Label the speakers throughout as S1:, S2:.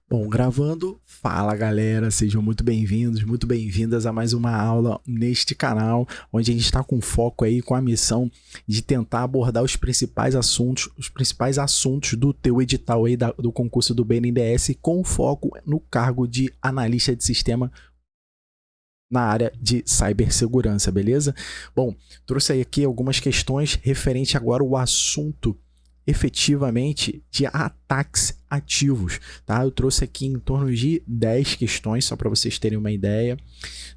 S1: Bom, gravando, fala galera, sejam muito bem-vindos, muito bem-vindas a mais uma aula neste canal, onde a gente está com foco aí, com a missão de tentar abordar os principais assuntos do teu edital aí do concurso do BNDES, com foco no cargo de analista de sistema na área de cibersegurança, beleza? Bom, trouxe aí aqui algumas questões referente agora ao assunto efetivamente de ataques ativos, tá? Eu trouxe aqui em torno de 10 questões, só para vocês terem uma ideia,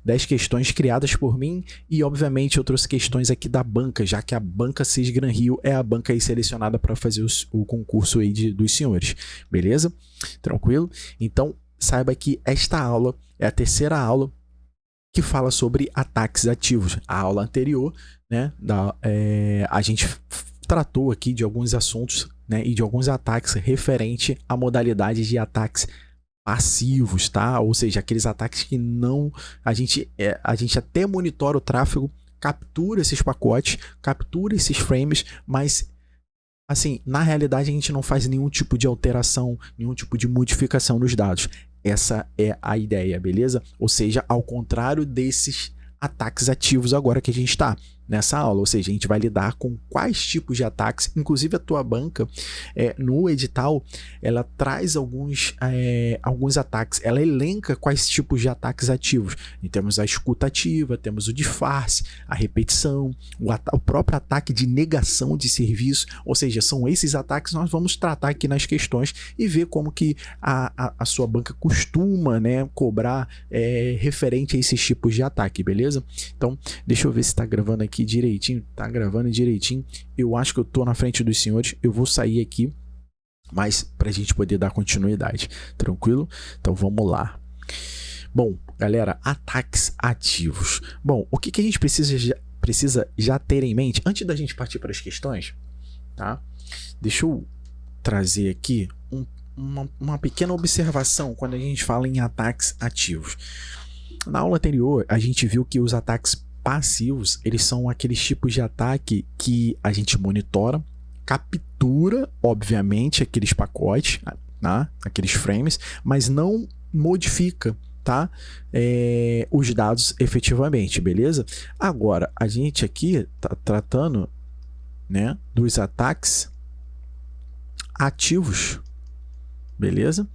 S1: 10 questões criadas por mim e obviamente eu trouxe questões aqui da banca, já que a banca CIS Gran Rio é a banca aí selecionada para fazer o concurso aí dos senhores, beleza? Tranquilo? Então, saiba que esta aula é a terceira aula que fala sobre ataques ativos. A aula anterior, né, a gente tratou aqui de alguns assuntos, né, e de alguns ataques referente a modalidades de ataques passivos, tá? Ou seja, aqueles ataques que não a gente até monitora o tráfego, captura esses pacotes, captura esses frames, mas assim, na realidade a gente não faz nenhum tipo de alteração, nenhum tipo de modificação nos dados. Essa é a ideia, beleza? Ou seja, ao contrário desses ataques ativos agora que a gente está nessa aula, ou seja, a gente vai lidar com quais tipos de ataques, inclusive a tua banca, no edital, ela traz alguns ataques, ela elenca quais tipos de ataques ativos. E temos a escuta ativa, temos o disfarce, a repetição, o próprio ataque de negação de serviço, ou seja, são esses ataques que nós vamos tratar aqui nas questões e ver como que a sua banca costuma, né, cobrar referente a esses tipos de ataque, beleza? Então, deixa eu ver se está gravando aqui direitinho. Tá gravando direitinho. Eu acho que eu tô na frente dos senhores. Eu vou sair aqui, mas pra gente poder dar continuidade. Tranquilo? Então vamos lá. Bom, galera, ataques ativos. Bom, o que a gente precisa já ter em mente antes da gente partir para as questões, tá? Deixa eu trazer aqui uma pequena observação quando a gente fala em ataques ativos. Na aula anterior, a gente viu que os ataques passivos, eles são aqueles tipos de ataque que a gente monitora, captura, obviamente, aqueles pacotes, né, aqueles frames, mas não modifica, tá? Os dados efetivamente, beleza? Agora, a gente aqui está tratando, né, dos ataques ativos, beleza?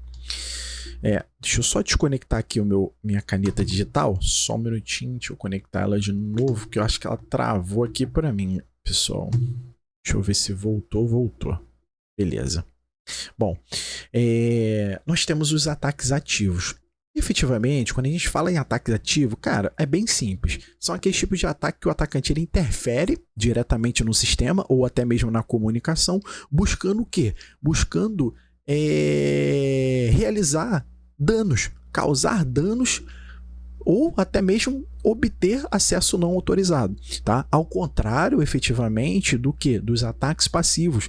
S1: Deixa eu só desconectar aqui minha caneta digital. Só um minutinho, deixa eu conectar ela de novo, que eu acho que ela travou aqui para mim, pessoal. Deixa eu ver se voltou. Beleza. Bom, nós temos os ataques ativos. Efetivamente, quando a gente fala em ataques ativos, cara, é bem simples. São aqueles tipos de ataque que o atacante ele interfere diretamente no sistema ou até mesmo na comunicação, buscando o quê? Buscando realizar danos, causar danos ou até mesmo obter acesso não autorizado, tá? Ao contrário, efetivamente, do que dos ataques passivos,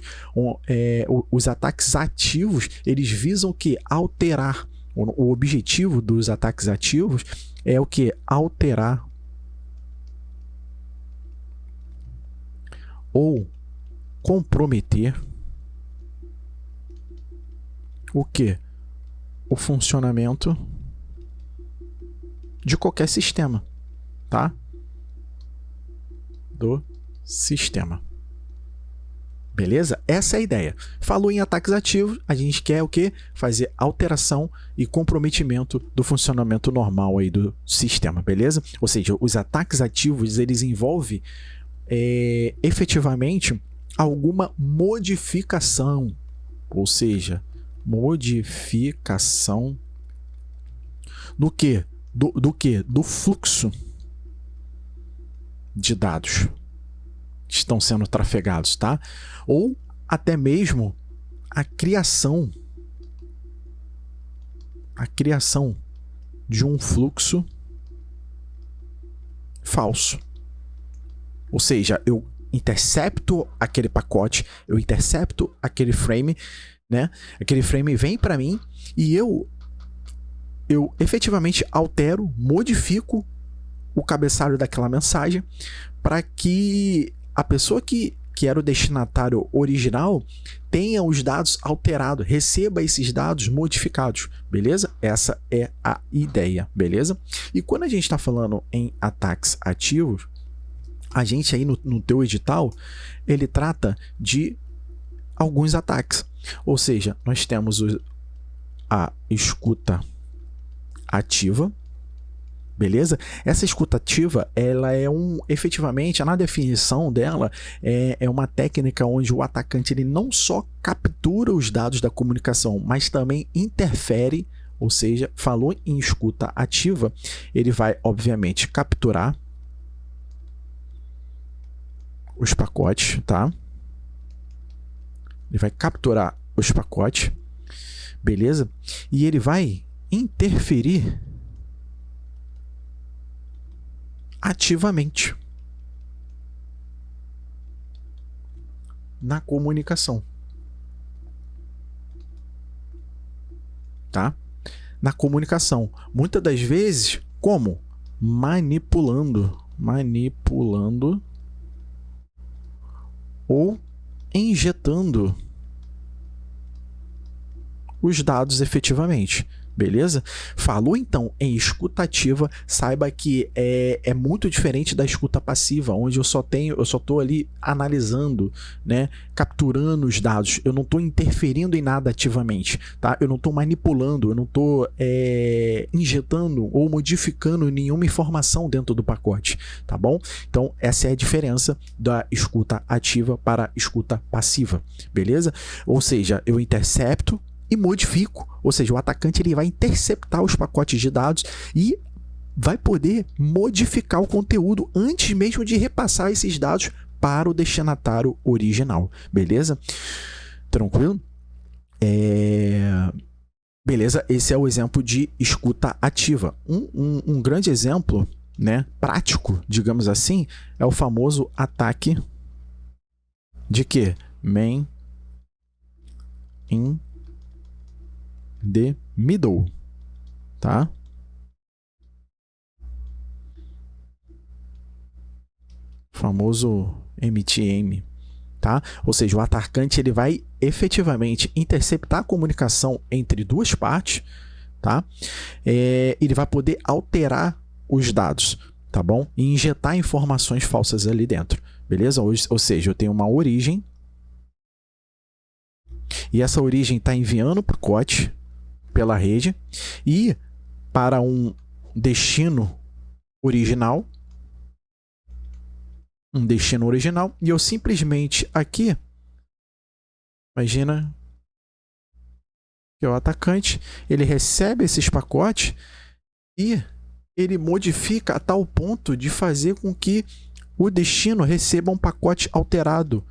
S1: os ataques ativos eles visam o que alterar. O objetivo dos ataques ativos é o que alterar ou comprometer o que? O funcionamento de qualquer sistema, tá? Do sistema. Beleza? Essa é a ideia. Falou em ataques ativos, a gente quer o quê? Fazer alteração e comprometimento do funcionamento normal aí do sistema, beleza? Ou seja, os ataques ativos, eles envolvem efetivamente alguma modificação, ou seja, modificação do que? Do que? Do fluxo de dados que estão sendo trafegados, tá? Ou até mesmo a criação de um fluxo falso. Ou seja, eu intercepto aquele pacote, eu intercepto aquele frame, né? Aquele frame vem para mim e eu efetivamente altero, modifico o cabeçalho daquela mensagem para que a pessoa que que era o destinatário original, tenha os dados alterados, receba esses dados modificados, beleza? Essa é a ideia, beleza? E quando a gente está falando em ataques ativos, a gente aí no teu edital, ele trata de alguns ataques. Ou seja, nós temos a escuta ativa, beleza? Essa escuta ativa, ela é efetivamente, na definição dela, é uma técnica onde o atacante ele não só captura os dados da comunicação, mas também interfere, ou seja, falou em escuta ativa, ele vai, obviamente, capturar os pacotes, tá? Ele vai capturar os pacotes, beleza? E ele vai interferir ativamente na comunicação, tá? Na comunicação, muitas das vezes, como? Manipulando ou injetando os dados efetivamente, beleza? Falou então em escuta ativa, saiba que é muito diferente da escuta passiva, onde eu só estou ali analisando, né, capturando os dados, eu não estou interferindo em nada ativamente, tá? Eu não estou manipulando, eu não estou injetando ou modificando nenhuma informação dentro do pacote, tá bom? Então essa é a diferença da escuta ativa para a escuta passiva, beleza? Ou seja, eu intercepto e modifico, ou seja, o atacante ele vai interceptar os pacotes de dados e vai poder modificar o conteúdo antes mesmo de repassar esses dados para o destinatário original, beleza? Tranquilo? Beleza, esse é o exemplo de escuta ativa. Um grande exemplo, né, prático, digamos assim, é o famoso ataque de quê? Man in the middle, tá? Famoso MTM, tá? Ou seja, o atacante ele vai efetivamente interceptar a comunicação entre duas partes, tá? Ele vai poder alterar os dados, tá bom? E injetar informações falsas ali dentro, beleza? Ou seja, eu tenho uma origem e essa origem está enviando para o pacote pela rede e para um destino original, e eu simplesmente aqui, imagina que é o atacante, ele recebe esses pacotes e ele modifica a tal ponto de fazer com que o destino receba um pacote alterado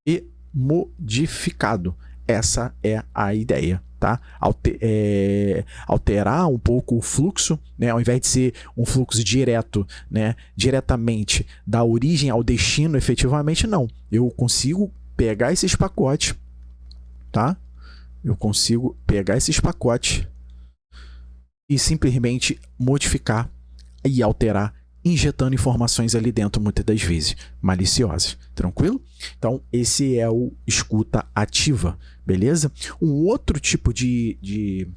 S1: e modificado. Essa é a ideia, tá? Alterar um pouco o fluxo, né? Ao invés de ser um fluxo direto, né, diretamente da origem ao destino, efetivamente não. Eu consigo pegar esses pacotes, tá? Eu consigo pegar esses pacotes e simplesmente modificar e alterar, injetando informações ali dentro, muitas das vezes maliciosas, tranquilo? Então esse é o escuta ativa, beleza? Um outro tipo de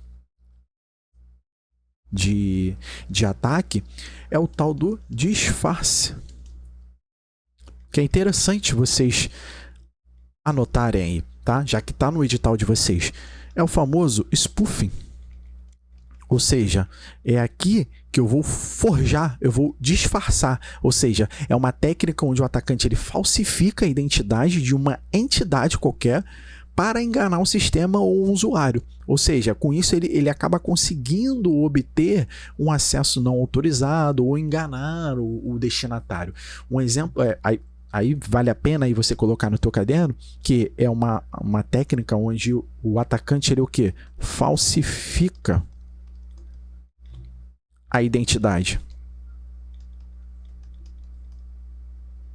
S1: ataque é o tal do disfarce, que é interessante vocês anotarem aí, tá? Já que está no edital de vocês. É o famoso spoofing. Ou seja, é aqui que eu vou forjar, eu vou disfarçar. Ou seja, é uma técnica onde o atacante ele falsifica a identidade de uma entidade qualquer para enganar um sistema ou um usuário. Ou seja, com isso ele acaba conseguindo obter um acesso não autorizado ou enganar o destinatário. Um exemplo aí vale a pena aí você colocar no teu caderno que é uma técnica onde o atacante ele o quê? Falsifica a identidade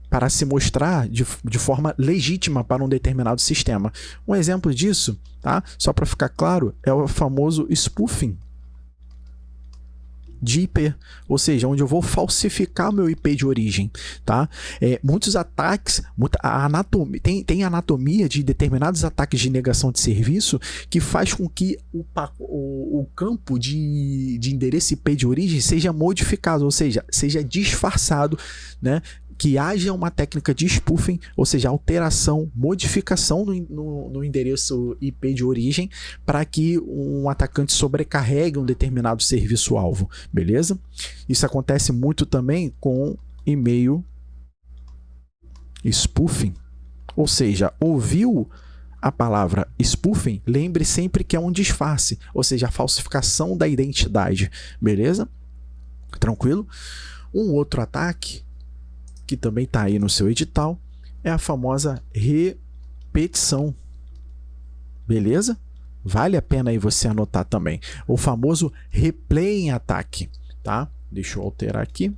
S1: para se mostrar de forma legítima para um determinado sistema. Um exemplo disso, tá? Só para ficar claro, é o famoso spoofing. de IP, ou seja, onde eu vou falsificar o meu IP de origem, tá? Muitos ataques, tem anatomia de determinados ataques de negação de serviço que faz com que o campo de endereço IP de origem seja modificado, ou seja, seja disfarçado, né? Que haja uma técnica de spoofing, ou seja, alteração, modificação no endereço IP de origem para que um atacante sobrecarregue um determinado serviço-alvo, beleza? Isso acontece muito também com e-mail spoofing, ou seja, ouviu a palavra spoofing, lembre sempre que é um disfarce, ou seja, a falsificação da identidade, beleza? Tranquilo? Um outro ataque que também está aí no seu edital, é a famosa repetição. Beleza? Vale a pena aí você anotar também. O famoso replay em ataque, tá? Deixa eu alterar aqui.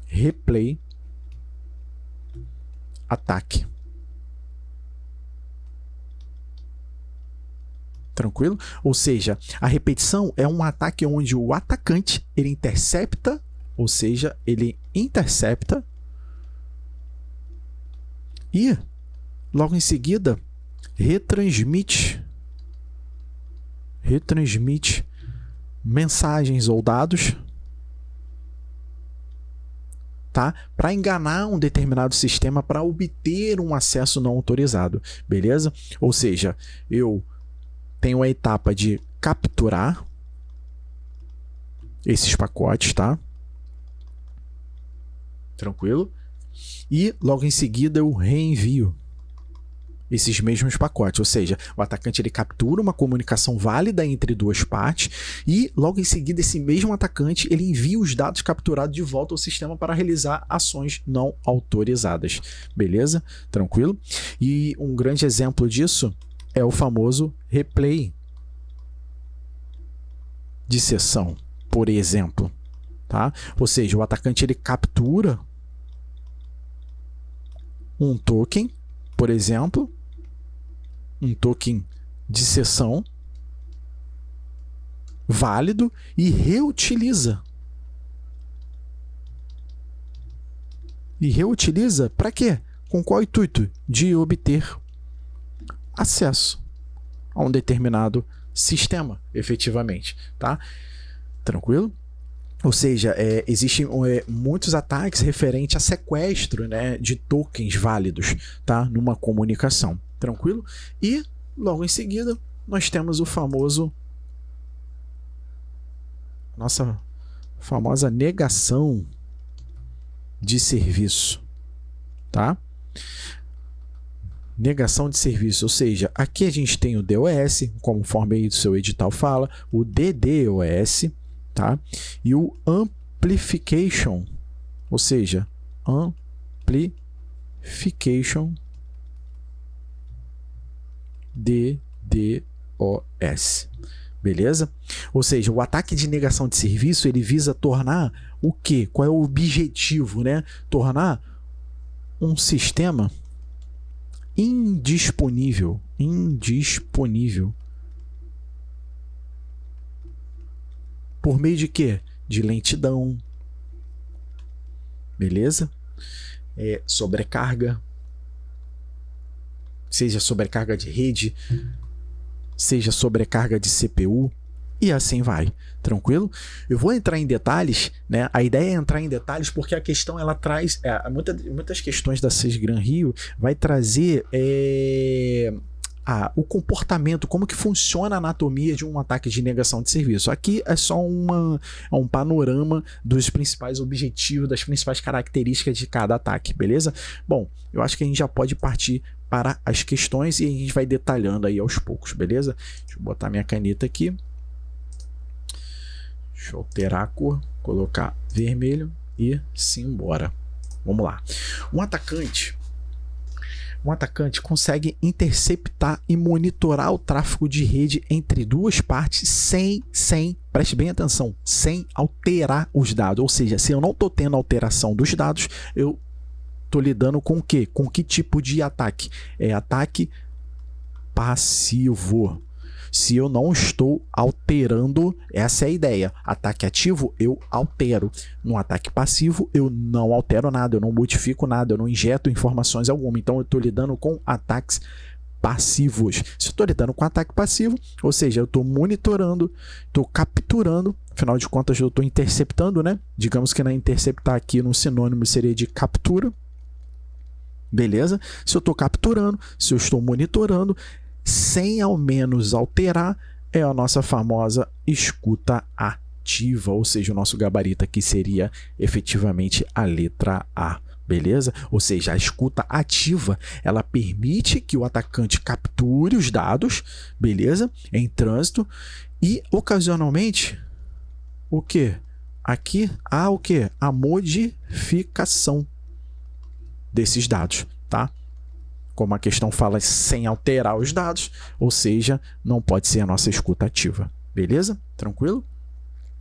S1: Replay ataque. Tranquilo? Ou seja, a repetição é um ataque onde o atacante ele intercepta, ou seja, ele intercepta e, logo em seguida, retransmite mensagens ou dados, tá? Para enganar um determinado sistema para obter um acesso não autorizado, beleza? Ou seja, eu tenho a etapa de capturar esses pacotes, tá? Tranquilo? E logo em seguida eu reenvio esses mesmos pacotes, ou seja, o atacante ele captura uma comunicação válida entre duas partes e logo em seguida esse mesmo atacante ele envia os dados capturados de volta ao sistema para realizar ações não autorizadas, beleza? Tranquilo? E um grande exemplo disso é o famoso replay de sessão, por exemplo, tá? Ou seja, o atacante ele captura um token, por exemplo, um token de sessão válido e reutiliza. E reutiliza para quê? Com qual intuito? De obter acesso a um determinado sistema, efetivamente, tá? Tranquilo? Ou seja, existem muitos ataques referentes a sequestro, né, de tokens válidos, tá, numa comunicação. Tranquilo? E, logo em seguida, nós temos o famoso... nossa famosa negação de serviço, tá? Negação de serviço, ou seja, aqui a gente tem o DOS, conforme aí do seu edital fala, o DDoS, tá? E o amplification, ou seja, amplification DDoS. Beleza? Ou seja, o ataque de negação de serviço, ele visa tornar o quê? Qual é o objetivo, né? Tornar um sistema indisponível. Por meio de quê? De lentidão. Beleza? Sobrecarga. Seja sobrecarga de rede, seja sobrecarga de CPU, e assim vai. Tranquilo? Eu vou entrar em detalhes, né? A ideia é entrar em detalhes porque a questão ela traz muitas questões da SysGram Rio vai trazer o comportamento, como que funciona a anatomia de um ataque de negação de serviço. Aqui é só um panorama dos principais objetivos, das principais características de cada ataque, beleza? Bom, eu acho que a gente já pode partir para as questões e a gente vai detalhando aí aos poucos, beleza? Deixa eu botar minha caneta aqui. Deixa eu alterar a cor, colocar vermelho e simbora. Vamos lá. Um atacante consegue interceptar e monitorar o tráfego de rede entre duas partes sem, preste bem atenção, sem alterar os dados. Ou seja, se eu não estou tendo alteração dos dados, eu estou lidando com o quê? Com que tipo de ataque? É ataque passivo. se eu não estou alterando, essa é a ideia. Ataque ativo, eu altero. No ataque passivo, eu não altero nada, eu não modifico nada, eu não injeto informações alguma. Então, eu estou lidando com ataques passivos. Se eu estou lidando com ataque passivo, ou seja, eu estou monitorando, estou capturando, afinal de contas, eu estou interceptando, né? Digamos que na interceptar aqui no sinônimo seria de captura. Beleza? Se eu estou capturando, se eu estou monitorando, sem ao menos alterar, é a nossa famosa escuta ativa, ou seja, o nosso gabarito aqui seria efetivamente a letra A. Beleza? Ou seja, a escuta ativa, ela permite que o atacante capture os dados, beleza? Em trânsito e ocasionalmente o que? Aqui há o que? A modificação desses dados, tá? Como a questão fala sem alterar os dados, ou seja, não pode ser a nossa escuta ativa. Beleza? Tranquilo?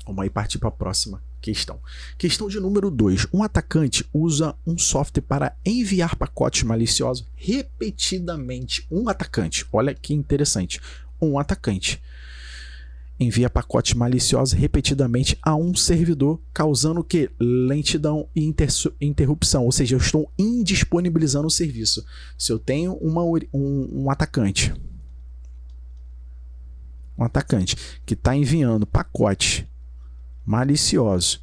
S1: Vamos aí partir para a próxima questão. Questão de número 2. Um atacante usa um software para enviar pacotes maliciosos repetidamente. Um atacante, olha que interessante. Um atacante envia pacotes maliciosos repetidamente a um servidor, causando o que? Lentidão e interrupção, ou seja, eu estou indisponibilizando o serviço. Se eu tenho um atacante que está enviando pacotes maliciosos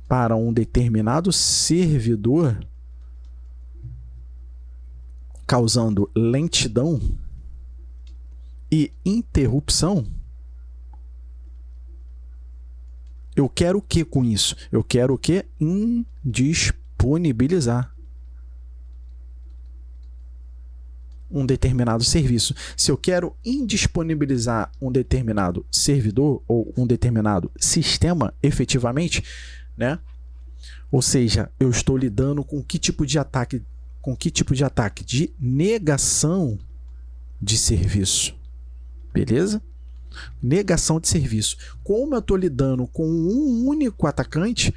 S1: para um determinado servidor, causando lentidão e interrupção, eu quero o que com isso? Eu quero o que? Indisponibilizar um determinado serviço. Se eu quero indisponibilizar um determinado servidor ou um determinado sistema efetivamente, né? Ou seja, eu estou lidando com que tipo de ataque? Com que tipo de ataque? De negação de serviço. Beleza? Negação de serviço. Como eu estou lidando com um único atacante,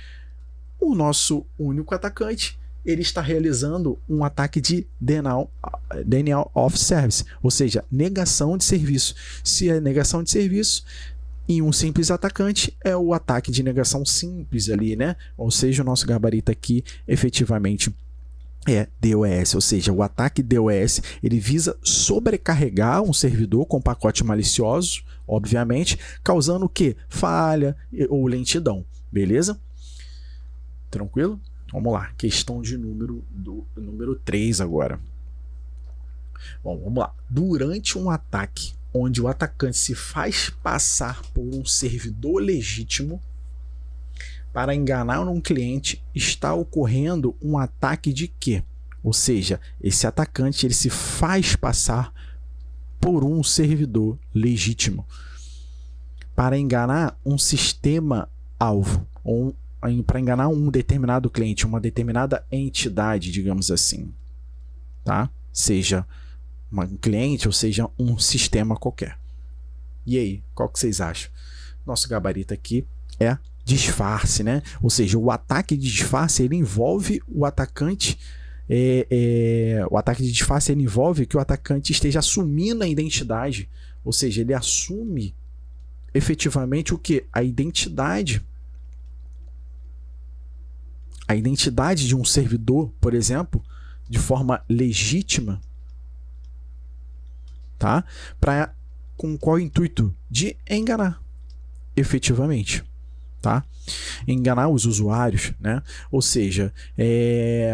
S1: o nosso único atacante, ele está realizando um ataque de denial of service, ou seja, negação de serviço. Se é negação de serviço em um simples atacante, é o ataque de negação simples ali, né? Ou seja, o nosso gabarito aqui efetivamente é DOS, ou seja, o ataque DOS, ele visa sobrecarregar um servidor com pacote malicioso, obviamente, causando o que? Falha ou lentidão, beleza? Tranquilo? Vamos lá, questão de número 3 agora. Bom, vamos lá. Durante um ataque onde o atacante se faz passar por um servidor legítimo para enganar um cliente, está ocorrendo um ataque de quê? Ou seja, esse atacante ele se faz passar por um servidor legítimo para enganar um sistema alvo, ou para enganar um determinado cliente, uma determinada entidade, digamos assim, tá? Seja um cliente ou seja um sistema qualquer. E aí, qual que vocês acham? Nosso gabarito aqui é disfarce, né? Ou seja, o ataque de disfarce ele envolve o atacante. O ataque de disfarce ele envolve que o atacante esteja assumindo a identidade, ou seja, ele assume efetivamente o que? A identidade de um servidor, por exemplo, de forma legítima, tá? Com qual intuito? De enganar efetivamente, tá? Enganar os usuários, né? Ou seja,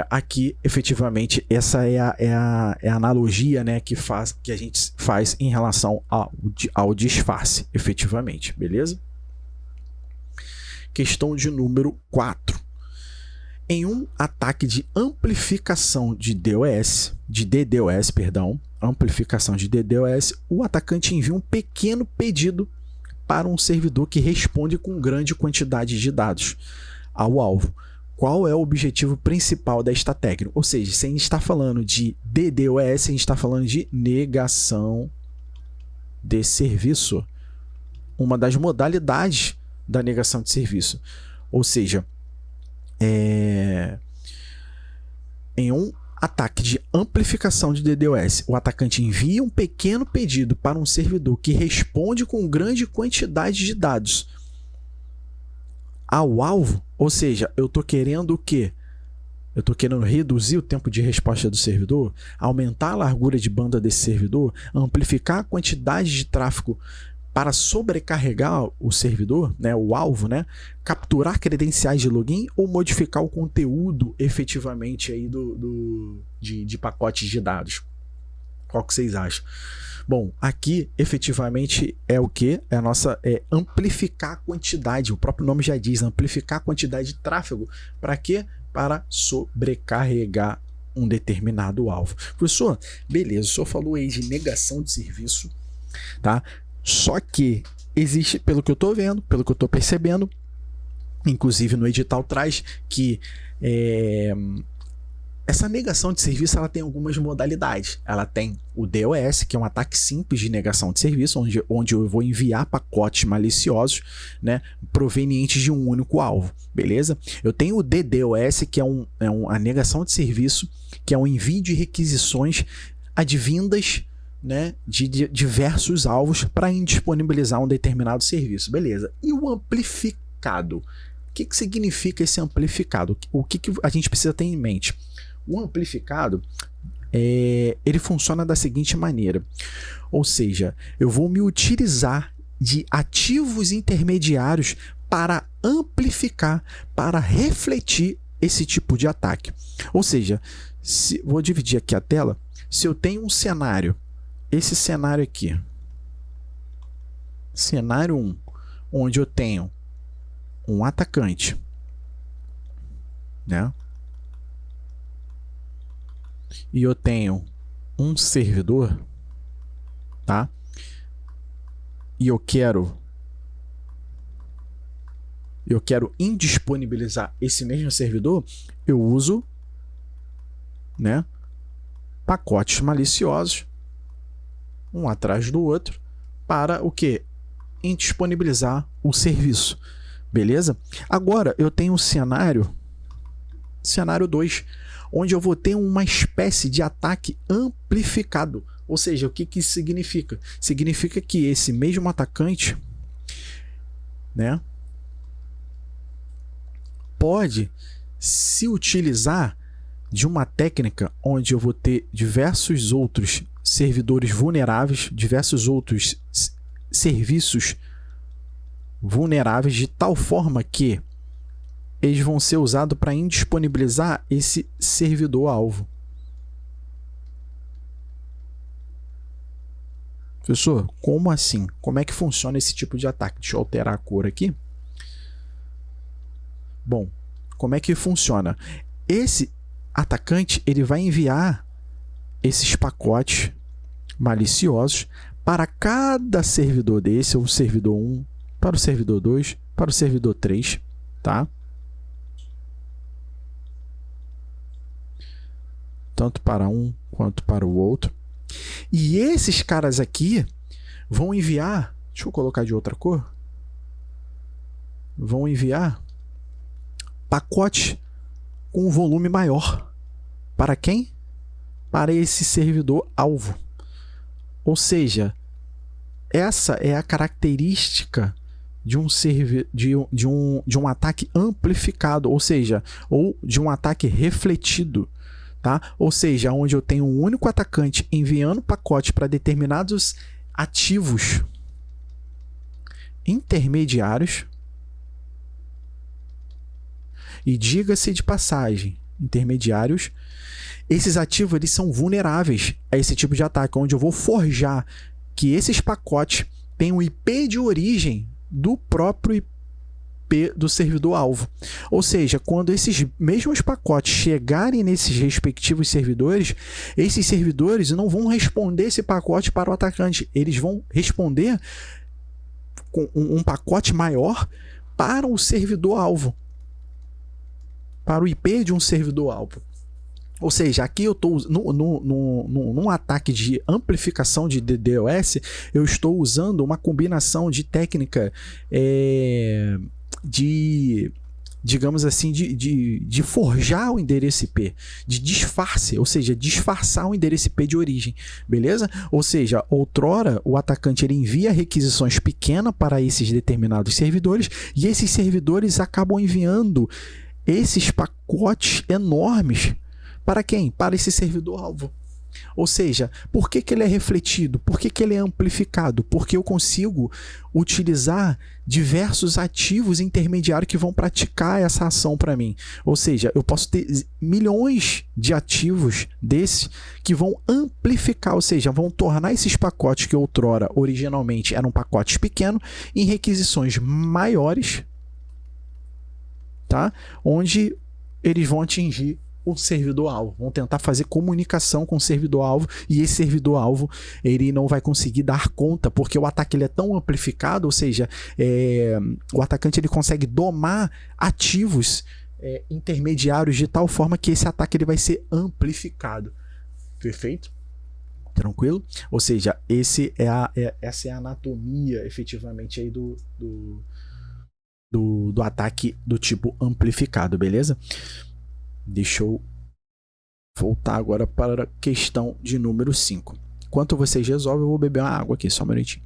S1: aqui efetivamente essa é a analogia, né, que a gente faz em relação ao disfarce, efetivamente, beleza? Questão de número 4. Em um ataque de amplificação de DDoS, amplificação de DDoS, o atacante envia um pequeno pedido para um servidor que responde com grande quantidade de dados ao alvo. Qual é o objetivo principal desta técnica? Ou seja, se a gente está falando de DDoS, a gente está falando de negação de serviço. Uma das modalidades da negação de serviço. Ou seja, em um Ataque de amplificação de DDoS. O atacante envia um pequeno pedido para um servidor que responde com grande quantidade de dados ao alvo, ou seja, eu estou querendo o quê? Eu estou querendo reduzir o tempo de resposta do servidor, aumentar a largura de banda desse servidor, amplificar a quantidade de tráfego para sobrecarregar o servidor, né, o alvo, né, capturar credenciais de login ou modificar o conteúdo efetivamente aí de pacotes de dados. Qual que vocês acham? Bom, aqui efetivamente é o que? É a nossa amplificar a quantidade, o próprio nome já diz, amplificar a quantidade de tráfego. Para quê? Para sobrecarregar um determinado alvo. Professor, beleza, o senhor falou aí de negação de serviço, tá? Só que existe, pelo que eu estou vendo, pelo que eu estou percebendo, inclusive no edital traz que essa negação de serviço ela tem algumas modalidades. Ela tem o DOS, que é um ataque simples de negação de serviço, onde eu vou enviar pacotes maliciosos, né, provenientes de um único alvo, beleza? Eu tenho o DDoS, que é a negação de serviço, que é um envio de requisições advindas, né, de diversos alvos para indisponibilizar um determinado serviço, beleza? E o amplificado? O que significa esse amplificado? O que a gente precisa ter em mente? O amplificado, ele funciona da seguinte maneira, ou seja, eu vou me utilizar de ativos intermediários para amplificar, para refletir esse tipo de ataque. Ou seja, vou dividir aqui a tela, se eu tenho um cenário, esse cenário aqui, cenário 1, onde eu tenho um atacante, né? E eu tenho um servidor, tá? E eu quero indisponibilizar esse mesmo servidor, eu uso, né, pacotes maliciosos, um atrás do outro, para o que? Indisponibilizar o serviço, beleza? Agora eu tenho um cenário 2, onde eu vou ter uma espécie de ataque amplificado. Ou seja, o que isso significa? Significa que esse mesmo atacante, né, pode se utilizar de uma técnica onde eu vou ter diversos outros servidores vulneráveis, diversos outros serviços vulneráveis, de tal forma que eles vão ser usados para indisponibilizar esse servidor-alvo. Professor, como assim? Como é que funciona esse tipo de ataque? Deixa eu alterar a cor aqui. Bom, como é que funciona? Esse atacante ele vai enviar esses pacotes maliciosos para cada servidor desse, o servidor 1, para o servidor 2, para o servidor 3, tá? Tanto para um quanto para o outro. E esses caras aqui vão enviar, deixa eu colocar de outra cor, vão enviar pacote com um volume maior. Para quem? Para esse servidor alvo. Ou seja, essa é a característica de um ataque amplificado, ou seja, ou de um ataque refletido. Tá? Ou seja, onde eu tenho um único atacante enviando pacote para determinados ativos intermediários. E diga-se de passagem, intermediários, esses ativos eles são vulneráveis a esse tipo de ataque, onde eu vou forjar que esses pacotes têm um IP de origem do próprio IP do servidor-alvo. Ou seja, quando esses mesmos pacotes chegarem nesses respectivos servidores, esses servidores não vão responder esse pacote para o atacante, eles vão responder com um pacote maior para o servidor-alvo, para o IP de um servidor-alvo. Ou seja, aqui eu estou num ataque de amplificação de DDoS, eu estou usando uma combinação de técnica de digamos assim, de forjar o endereço IP, de disfarce, ou seja, disfarçar o endereço IP de origem, beleza? Ou seja, outrora o atacante ele envia requisições pequenas para esses determinados servidores e esses servidores acabam enviando esses pacotes enormes para quem? Para esse servidor-alvo. Ou seja, por que ele é refletido? Por que ele é amplificado? Porque eu consigo utilizar diversos ativos intermediários que vão praticar essa ação para mim. Ou seja, eu posso ter milhões de ativos desses que vão amplificar, ou seja, vão tornar esses pacotes que outrora originalmente eram pacotes pequenos em requisições maiores, tá? Onde eles vão atingir o servidor-alvo, vão tentar fazer comunicação com o servidor-alvo e esse servidor-alvo ele não vai conseguir dar conta, porque o ataque ele é tão amplificado, ou seja, o atacante ele consegue domar ativos intermediários de tal forma que esse ataque ele vai ser amplificado. Perfeito? Tranquilo? Ou seja, essa é a anatomia efetivamente aí do ataque do tipo amplificado, beleza? Deixa eu voltar agora para a questão de número 5. Enquanto vocês resolvem, eu vou beber uma água aqui, só um minutinho.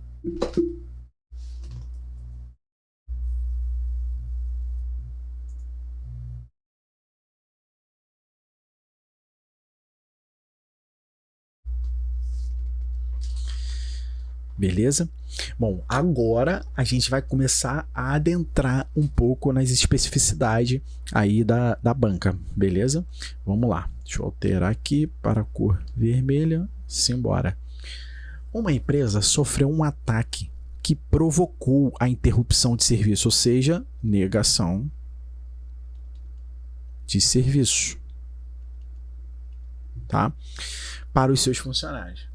S1: Beleza? Bom, agora a gente vai começar a adentrar um pouco nas especificidades aí da banca, beleza? Vamos lá, deixa eu alterar aqui para a cor vermelha, simbora. Uma empresa sofreu um ataque que provocou a interrupção de serviço, ou seja, negação de serviço, tá? Para os seus funcionários.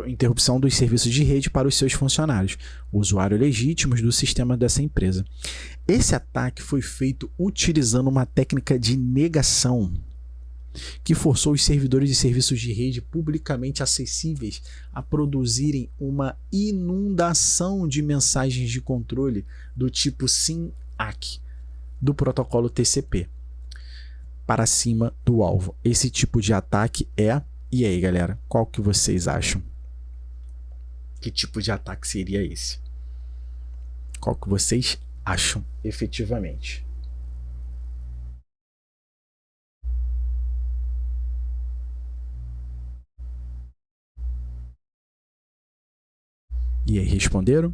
S1: Interrupção dos serviços de rede para os seus funcionários, usuários legítimos do sistema dessa empresa. Esse ataque foi feito utilizando uma técnica de negação que forçou os servidores de serviços de rede publicamente acessíveis a produzirem uma inundação de mensagens de controle do tipo SYN-ACK do protocolo TCP para cima do alvo. Esse tipo de ataque é... E aí, galera, qual que vocês acham? Que tipo de ataque seria esse? Qual que vocês acham efetivamente? E aí, responderam?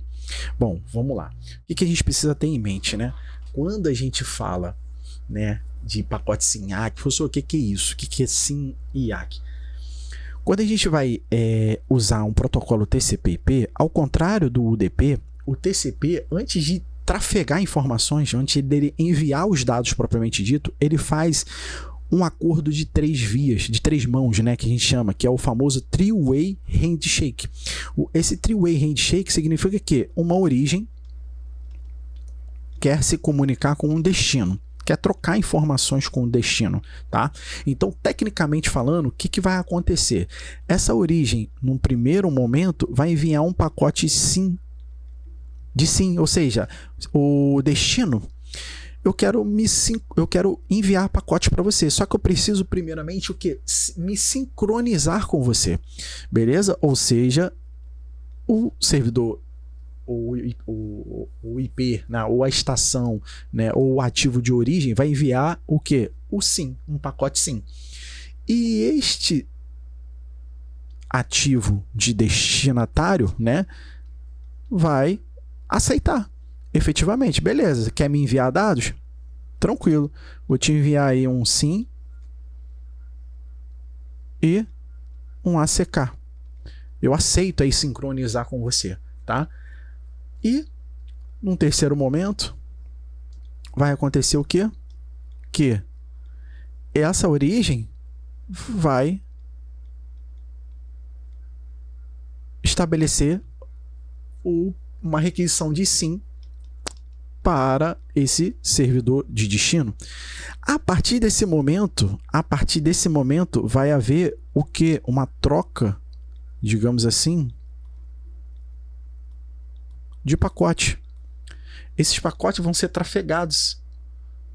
S1: Bom, vamos lá. O que a gente precisa ter em mente, né? Quando a gente fala, né, de pacote SYN-ACK, professor, o que é isso? O que é SYN e ACK? Quando a gente vai usar um protocolo TCP/IP, ao contrário do UDP, o TCP, antes de trafegar informações, antes dele enviar os dados propriamente dito, ele faz um acordo de 3 vias, de 3 mãos, né, que a gente chama, que é o famoso three-way handshake. Esse three-way handshake significa que uma origem quer se comunicar com um destino, quer trocar informações com o destino, tá? Então, tecnicamente falando, o que vai acontecer? Essa origem, num primeiro momento, vai enviar um pacote SYN, ou seja, o destino, eu quero enviar pacote para você, só que eu preciso primeiramente o quê? Me sincronizar com você, beleza? Ou seja, o servidor ou o IP, né, ou a estação, né, ou o ativo de origem vai enviar o que? O SYN, um pacote SYN. E este ativo de destinatário, né, vai aceitar. Efetivamente, beleza, quer me enviar dados? Tranquilo, vou te enviar aí um SYN e um ACK. Eu aceito aí sincronizar com você, tá? E, num terceiro momento, vai acontecer o quê? Que essa origem vai estabelecer uma requisição de SYN para esse servidor de destino. A partir desse momento, vai haver o quê? Uma troca, digamos assim, de pacote. Esses pacotes vão ser trafegados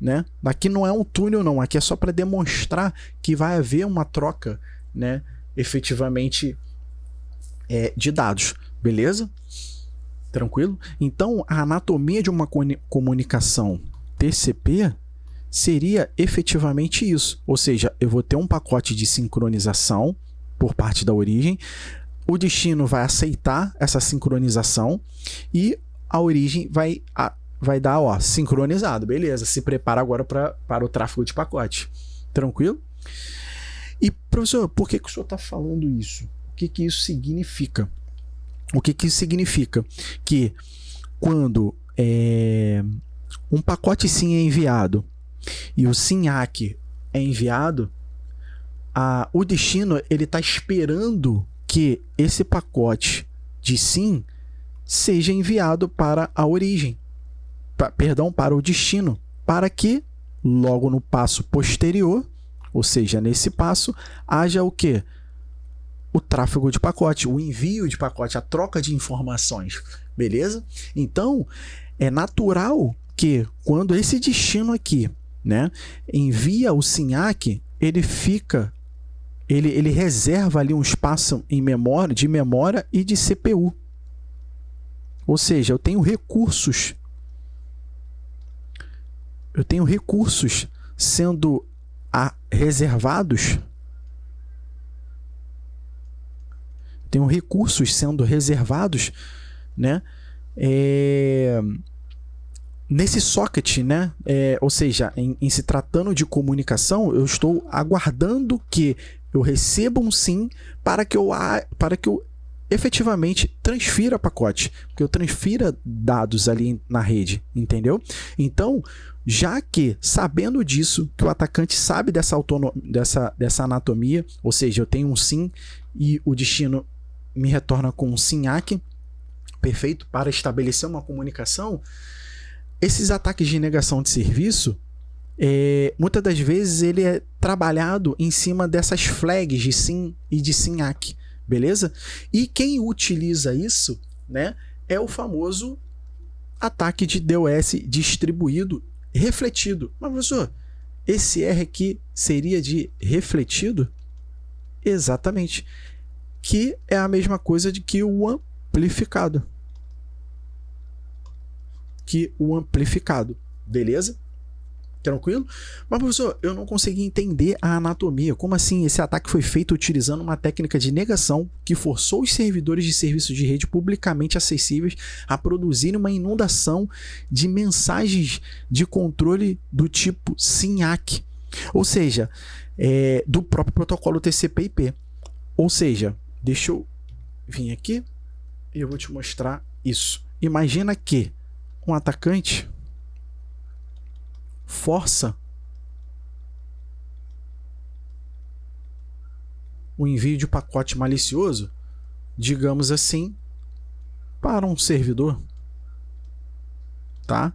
S1: né? Aqui não é um túnel não, aqui é só para demonstrar que vai haver uma troca, né, efetivamente de dados, beleza? Tranquilo? Então, a anatomia de uma comunicação TCP seria efetivamente isso, ou seja, eu vou ter um pacote de sincronização por parte da origem, o destino vai aceitar essa sincronização e a origem vai dar, ó, sincronizado, beleza, se prepara agora para o tráfego de pacote, tranquilo? E, professor, por que o senhor está falando isso? O que isso significa? O que isso significa? Que quando um pacote SYN é enviado e o SYN-ACK é enviado, o destino ele está esperando que esse pacote de SYN seja enviado para a origem, para o destino, para que logo no passo posterior, ou seja, nesse passo, haja o quê? O tráfego de pacote, o envio de pacote, a troca de informações, beleza? Então, é natural que quando esse destino aqui, né, envia o SYN-ACK, ele reserva ali um espaço de memória e de CPU. Ou seja, eu tenho recursos sendo reservados. Tenho recursos sendo reservados, né, nesse socket, né, ou seja, em se tratando de comunicação, eu estou aguardando que eu receba um SYN para que eu efetivamente transfira pacote, que eu transfira dados ali na rede, entendeu? Então, já que, sabendo disso, que o atacante sabe dessa anatomia, ou seja, eu tenho um SYN e o destino me retorna com um SYN-ACK, perfeito, para estabelecer uma comunicação, esses ataques de negação de serviço, muitas das vezes ele é trabalhado em cima dessas flags de SYN e de SYN-ACK, beleza? E quem utiliza isso, né, é o famoso ataque de DOS distribuído refletido. Mas, professor, esse R aqui seria de refletido? Exatamente. Que é a mesma coisa de que o amplificado. Beleza? Tranquilo? Mas, professor, eu não consegui entender a anatomia. Como assim esse ataque foi feito utilizando uma técnica de negação que forçou os servidores de serviços de rede publicamente acessíveis a produzirem uma inundação de mensagens de controle do tipo SYN-ACK, ou seja, do próprio protocolo TCP/IP. Ou seja, deixa eu vir aqui e eu vou te mostrar isso. Imagina que um atacante força o envio de pacote malicioso, digamos assim, para um servidor, tá?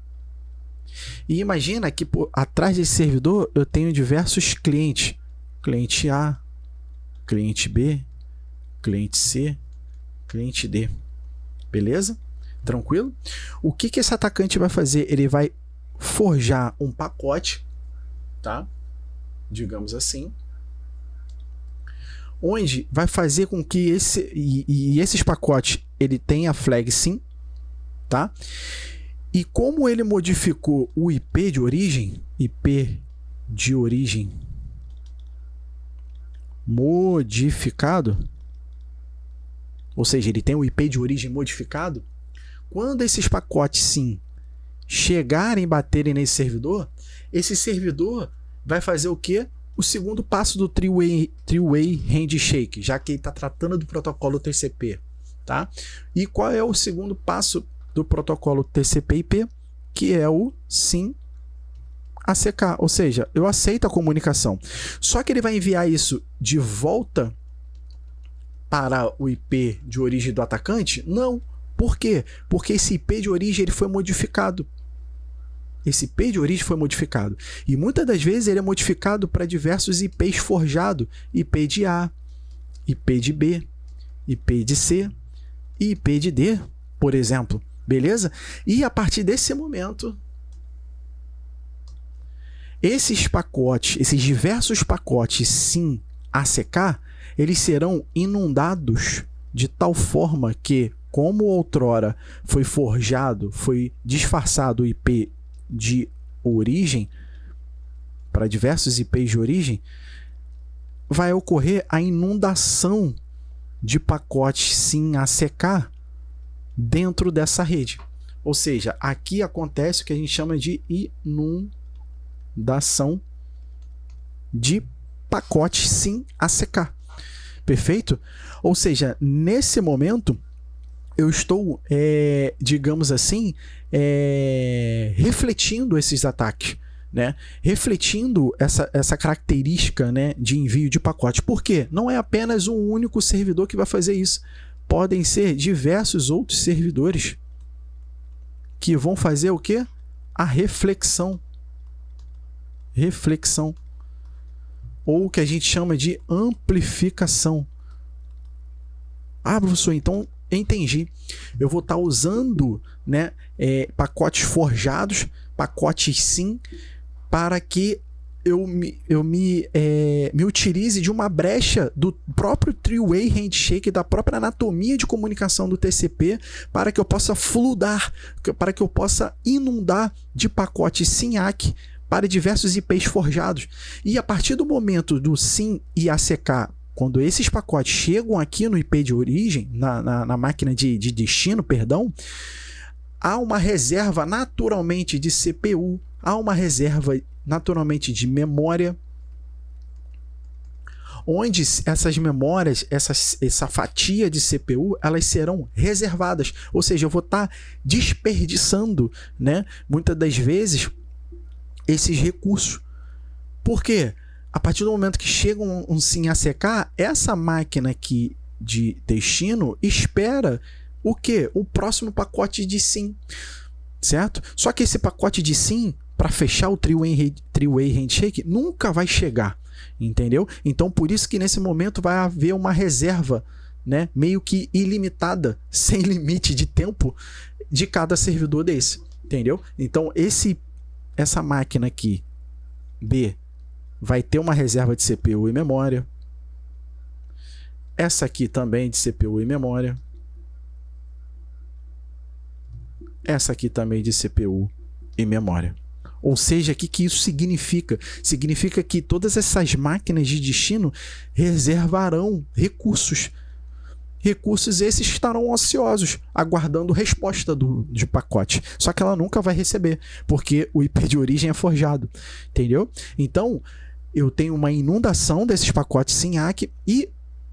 S1: E imagina que atrás desse servidor eu tenho diversos clientes, cliente A, cliente B, cliente C, cliente D, beleza? Tranquilo? O que esse atacante vai fazer? Ele vai forjar um pacote, tá? Digamos assim, onde vai fazer com que esses pacotes ele tenha a flag SYN, tá? E como ele modificou o IP de origem modificado, ou seja, ele tem o IP de origem modificado, quando esses pacotes SYN chegarem e baterem nesse servidor, esse servidor vai fazer o quê? O segundo passo do three-way handshake, já que ele está tratando do protocolo TCP, tá? E qual é o segundo passo do protocolo TCP/IP? Que é o SYN ACK, ou seja, eu aceito a comunicação. Só que ele vai enviar isso de volta para o IP de origem do atacante? Não. Por quê? Porque esse IP de origem ele foi modificado. Esse IP de origem foi modificado. E muitas das vezes ele é modificado para diversos IPs forjados. IP de A, IP de B, IP de C e IP de D, por exemplo. Beleza? E a partir desse momento, esses pacotes, esses diversos pacotes SYN ACK, eles serão inundados de tal forma que, como outrora foi forjado, foi disfarçado o IP de origem, para diversos IPs de origem, vai ocorrer a inundação de pacotes SYN ACK dentro dessa rede. Ou seja, aqui acontece o que a gente chama de inundação de pacotes SYN ACK. Perfeito? Ou seja, nesse momento eu estou, digamos assim, refletindo esses ataques, né? Refletindo essa característica, né, de envio de pacote. Por quê? Não é apenas um único servidor que vai fazer isso. Podem ser diversos outros servidores que vão fazer o quê? A reflexão. Reflexão. Ou o que a gente chama de amplificação. Ah, professor, então entendi. Eu vou estar usando, né, pacotes forjados, pacotes SYN, para que eu me utilize de uma brecha do próprio three-way handshake, da própria anatomia de comunicação do TCP, para que eu possa floodar, para que eu possa inundar de pacotes SYN-ACK para diversos IPs forjados. E a partir do momento do SYN e ACK, quando esses pacotes chegam aqui no IP de origem, na máquina de destino, perdão, há uma reserva naturalmente de CPU, há uma reserva naturalmente de memória, onde essas memórias, essa fatia de CPU, elas serão reservadas. Ou seja, eu vou estar desperdiçando, né, muitas das vezes, esses recursos. Por quê? A partir do momento que chega um SYN ACK, essa máquina aqui de destino espera o quê? O próximo pacote de SYN, certo? Só que esse pacote de SYN, para fechar o three-way handshake, nunca vai chegar, entendeu? Então, por isso que nesse momento vai haver uma reserva, né, meio que ilimitada, sem limite de tempo, de cada servidor desse, entendeu? Então, essa máquina aqui, B, vai ter uma reserva de CPU e memória. Essa aqui também de CPU e memória. Essa aqui também de CPU e memória. Ou seja, o que isso significa? Significa que todas essas máquinas de destino reservarão recursos. Recursos esses estarão ociosos, aguardando resposta de pacote. Só que ela nunca vai receber, porque o IP de origem é forjado. Entendeu? Então, eu tenho uma inundação desses pacotes SYN-ACK e,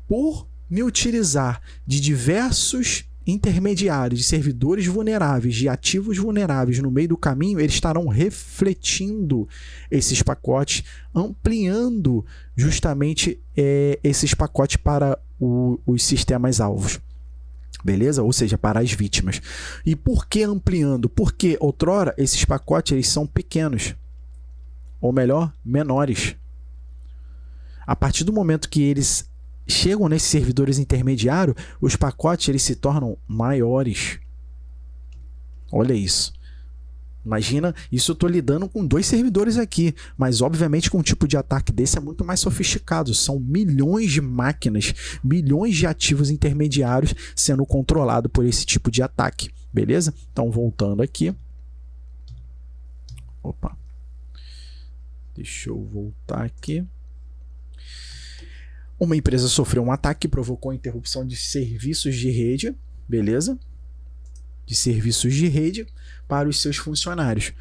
S1: por me utilizar de diversos intermediários, de servidores vulneráveis, de ativos vulneráveis no meio do caminho, eles estarão refletindo esses pacotes, ampliando justamente esses pacotes para os sistemas alvos. Beleza? Ou seja, para as vítimas. E por que ampliando? Porque outrora esses pacotes eles são pequenos, ou melhor, menores. A partir do momento que eles chegam nesses servidores intermediários, os pacotes eles se tornam maiores. Olha isso. Imagina, isso eu estou lidando com 2 servidores aqui, mas obviamente com um tipo de ataque desse é muito mais sofisticado. São milhões de máquinas, milhões de ativos intermediários sendo controlados por esse tipo de ataque. Beleza? Então, voltando aqui. Opa. Deixa eu voltar aqui. Uma empresa sofreu um ataque que provocou a interrupção de serviços de rede, beleza? De serviços de rede para os seus funcionários,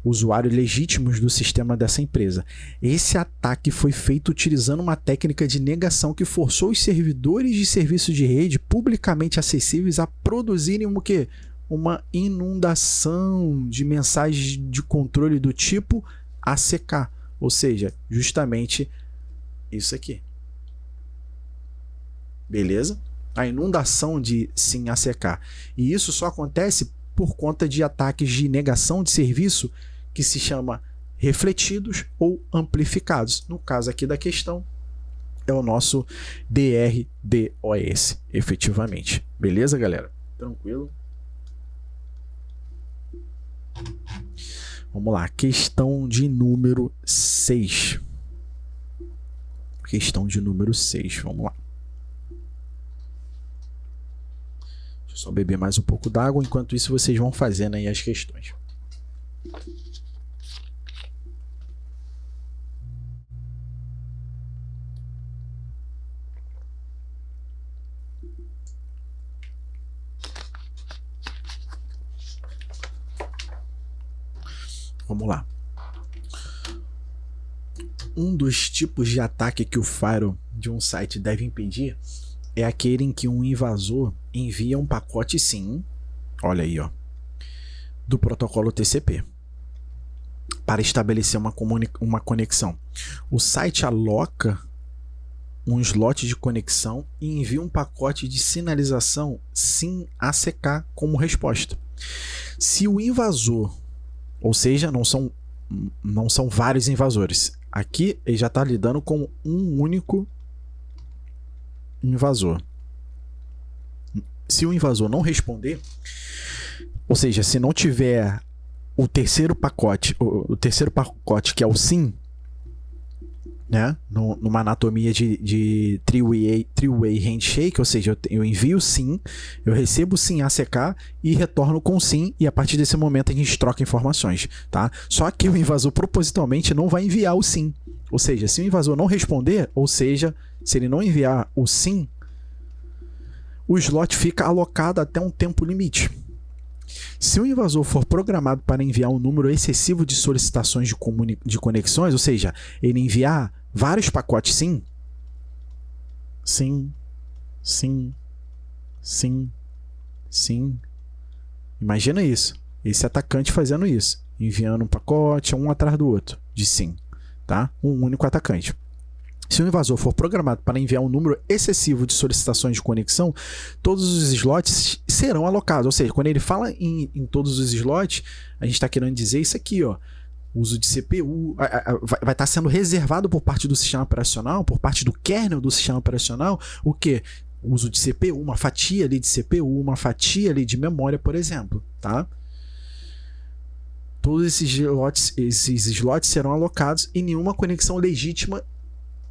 S1: usuários legítimos do sistema dessa empresa. Esse ataque foi feito utilizando uma técnica de negação que forçou os servidores de serviço de rede publicamente acessíveis a produzirem o quê? Uma inundação de mensagens de controle do tipo ACK, ou seja, justamente isso aqui. Beleza? A inundação de SYN ACK. E isso só acontece por conta de ataques de negação de serviço que se chama refletidos ou amplificados. No caso aqui da questão, é o nosso DRDoS, efetivamente. Beleza, galera? Tranquilo? Vamos lá, questão de número 6. Questão de número 6, vamos lá. Deixa eu só beber mais um pouco d'água, enquanto isso vocês vão fazendo aí as questões. Vamos lá. Um dos tipos de ataque que o firewall de um site deve impedir é aquele em que um invasor envia um pacote SYN, olha aí, ó, do protocolo TCP para estabelecer uma conexão. O site aloca um slot de conexão e envia um pacote de sinalização SYN ACK como resposta. Se o invasor, ou seja, não são vários invasores. Aqui ele já está lidando com um único invasor. Se o invasor não responder, ou seja, se não tiver o terceiro pacote que é o SYN, né, numa anatomia de three-way handshake, ou seja, eu envio o SYN, eu recebo o SYN ACK e retorno com o SYN, e a partir desse momento a gente troca informações, tá? Só que o invasor propositalmente não vai enviar o SYN, ou seja, se o invasor não responder, ou seja, se ele não enviar o SYN, o slot fica alocado até um tempo limite. Se o invasor for programado para enviar um número excessivo de solicitações de conexões, ou seja, ele enviar vários pacotes SYN, imagina isso, esse atacante fazendo isso, enviando um pacote um atrás do outro de SYN, tá? Um único atacante. Se o invasor for programado para enviar um número excessivo de solicitações de conexão, todos os slots serão alocados. Ou seja, quando ele fala em todos os slots, a gente está querendo dizer isso aqui, ó. O uso de CPU vai estar sendo reservado por parte do sistema operacional, por parte do kernel do sistema operacional, o quê? O uso de CPU, uma fatia ali de CPU, uma fatia ali de memória, por exemplo, tá? Todos esses slots serão alocados e nenhuma conexão legítima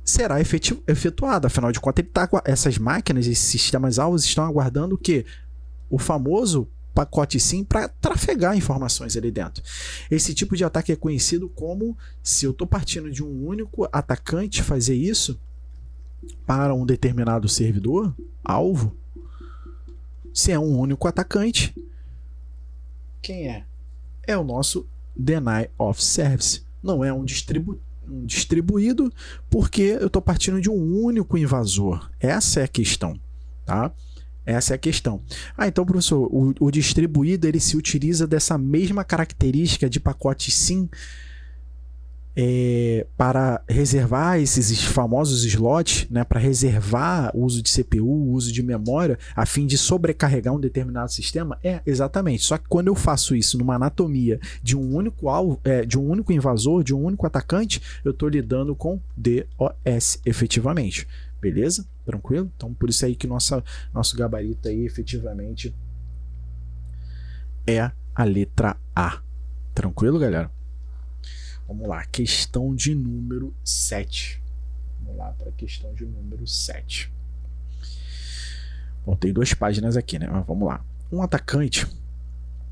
S1: será efetuada. Afinal de contas, essas máquinas, esses sistemas alvos estão aguardando o quê? O famoso pacote SYN para trafegar informações ali dentro. Esse tipo de ataque é conhecido como, se eu estou partindo de um único atacante fazer isso para um determinado servidor alvo, se é um único atacante, quem é? É o nosso Deny of Service. Não é um distribuído, porque eu estou partindo de um único invasor. Essa é a questão, tá? Essa é a questão. Então, professor, o distribuído ele se utiliza dessa mesma característica de pacote SYN para reservar esses famosos slots, né, para reservar o uso de CPU, o uso de memória, a fim de sobrecarregar um determinado sistema? Exatamente. Só que quando eu faço isso numa anatomia de um único alvo, de um único invasor, de um único atacante, eu estou lidando com DOS efetivamente. Beleza? Tranquilo? Então, por isso aí que nosso gabarito aí efetivamente é a letra A. Tranquilo, galera? Vamos lá, questão de número 7. Vamos lá para a questão de número 7. Bom, tem 2 páginas aqui, né? Mas vamos lá. Um atacante,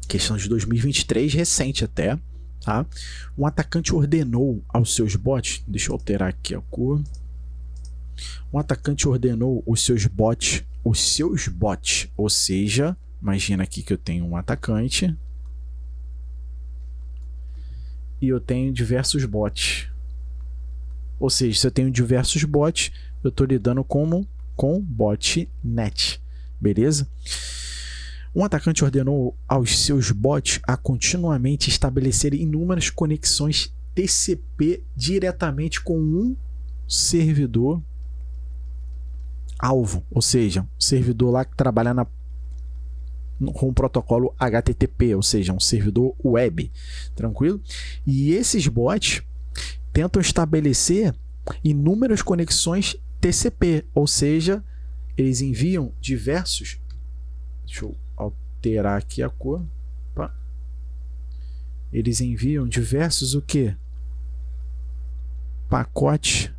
S1: questão de 2023, recente até, tá? Um atacante ordenou aos seus bots, deixa eu alterar aqui a cor. Um atacante ordenou os seus bots, ou seja, imagina aqui que eu tenho um atacante e eu tenho diversos bots. Ou seja, se eu tenho diversos bots, eu estou lidando com botnet. Beleza? Um atacante ordenou aos seus bots a continuamente estabelecer inúmeras conexões TCP diretamente com um servidor alvo. Ou seja, um servidor lá que trabalha com o protocolo HTTP, ou seja, um servidor web, tranquilo? E esses bots tentam estabelecer inúmeras conexões TCP, ou seja, eles enviam diversos... Deixa eu alterar aqui a cor. Opa. eles enviam diversos o quê? Pacotes.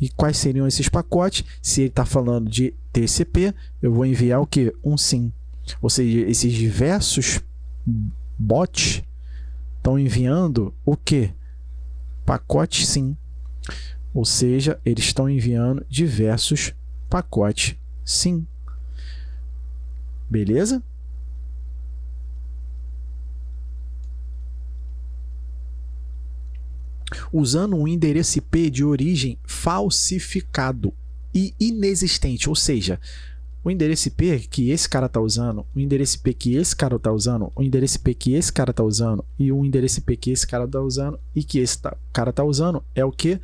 S1: E quais seriam esses pacotes? Se ele está falando de TCP, eu vou enviar o quê? Um SYN. Ou seja, esses diversos bots estão enviando o quê? Pacote SYN. Ou seja, eles estão enviando diversos pacotes SYN. Beleza? Usando um endereço IP de origem falsificado e inexistente. Ou seja, o endereço IP que esse cara está usando, o endereço IP que esse cara está usando, o endereço IP que esse cara está usando e o endereço IP que esse cara está usando e que esse cara está usando é o que?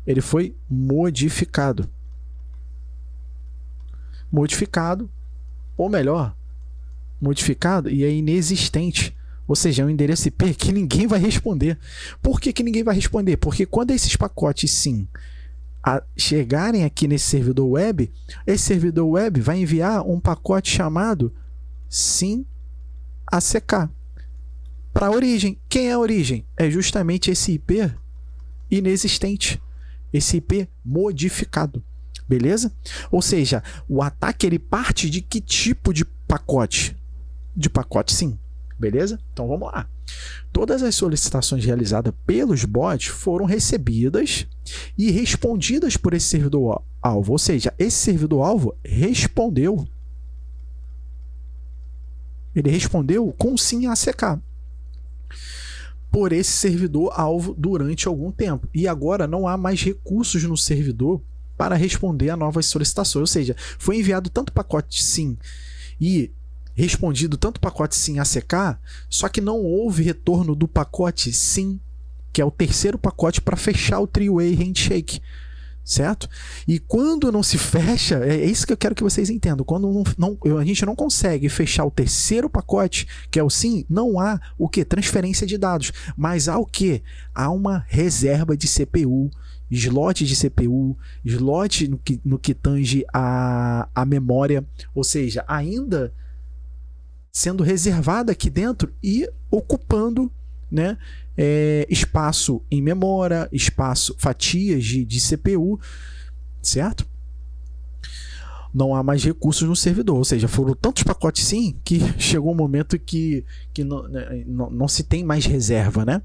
S1: Ele foi modificado. Modificado, ou melhor, modificado e é inexistente. Ou seja, é um endereço IP que ninguém vai responder. Por que ninguém vai responder? Porque quando esses pacotes SYN chegarem aqui nesse servidor web, esse servidor web vai enviar um pacote chamado SYN ACK para a origem. Quem é a origem? É justamente esse IP inexistente, esse IP modificado. Beleza? Ou seja, o ataque ele parte de que tipo de pacote? De pacote SYN. Beleza? Então vamos lá. Todas as solicitações realizadas pelos bots foram recebidas e respondidas por esse servidor alvo. Ou seja, esse servidor alvo respondeu. Ele respondeu com SYN ACK por esse servidor alvo durante algum tempo. E agora não há mais recursos no servidor para responder a novas solicitações. Ou seja, foi enviado tanto pacote SYN e respondido tanto pacote SYN ACK, só que não houve retorno do pacote SYN, que é o terceiro pacote para fechar o three-way handshake, certo? E quando não se fecha, é isso que eu quero que vocês entendam, quando a gente não consegue fechar o terceiro pacote, que é o SYN, não há o que? Transferência de dados, mas há o que? Há uma reserva de CPU, slot de CPU, slot no que tange a memória, ou seja, ainda sendo reservada aqui dentro e ocupando, né, espaço em memória, fatias de CPU, certo? Não há mais recursos no servidor, ou seja, foram tantos pacotes SYN que chegou um momento que não se tem mais reserva, né,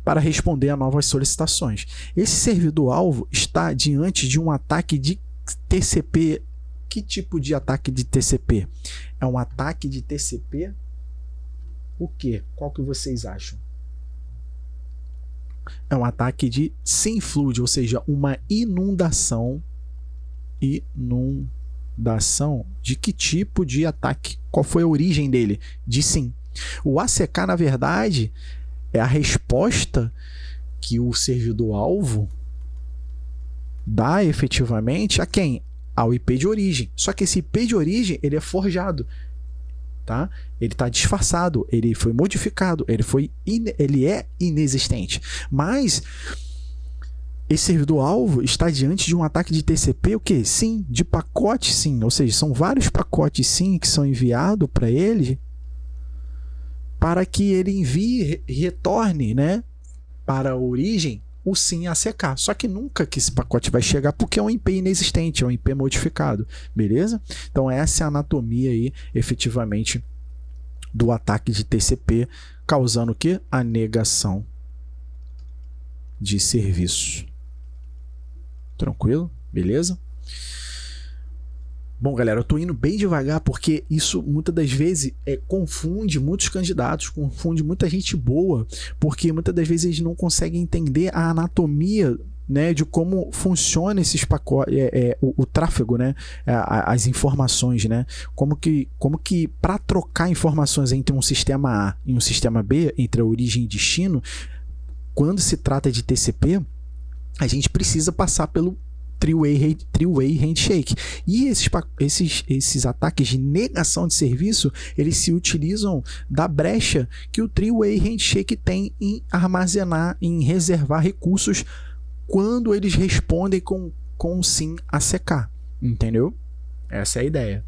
S1: para responder a novas solicitações. Esse servidor-alvo está diante de um ataque de TCP. Que tipo de ataque de TCP? É um ataque de TCP? O quê? Qual que vocês acham? É um ataque de SYN flood, ou seja, uma inundação. Inundação de que tipo de ataque? Qual foi a origem dele? De SYN. O ACK, na verdade, é a resposta que o servidor-alvo dá efetivamente a quem? Ao IP de origem. Só que esse IP de origem ele é forjado, tá? Ele está disfarçado, ele foi modificado, ele é inexistente. Mas esse servidor-alvo está diante de um ataque de TCP, o que? Sim, de pacote SYN, ou seja, são vários pacotes SYN que são enviados para ele para que ele envie e retorne, né, para a origem o SYN ACK. Só que nunca que esse pacote vai chegar porque é um IP inexistente, é um IP modificado, beleza? Então essa é a anatomia aí, efetivamente, do ataque de TCP, causando o quê? A negação de serviço. Tranquilo? Beleza? Bom, galera, eu tô indo bem devagar porque isso muitas das vezes confunde muitos candidatos, confunde muita gente boa, porque muitas das vezes eles não conseguem entender a anatomia, né, de como funciona esses pacotes, o tráfego, né, as informações, né, como que para trocar informações entre um sistema A e um sistema B, entre a origem e destino, quando se trata de TCP, a gente precisa passar pelo three-way handshake. E esses ataques de negação de serviço, eles se utilizam da brecha que o three-way handshake tem em armazenar, em reservar recursos quando eles respondem com SYN ACK. Entendeu? Essa é a ideia.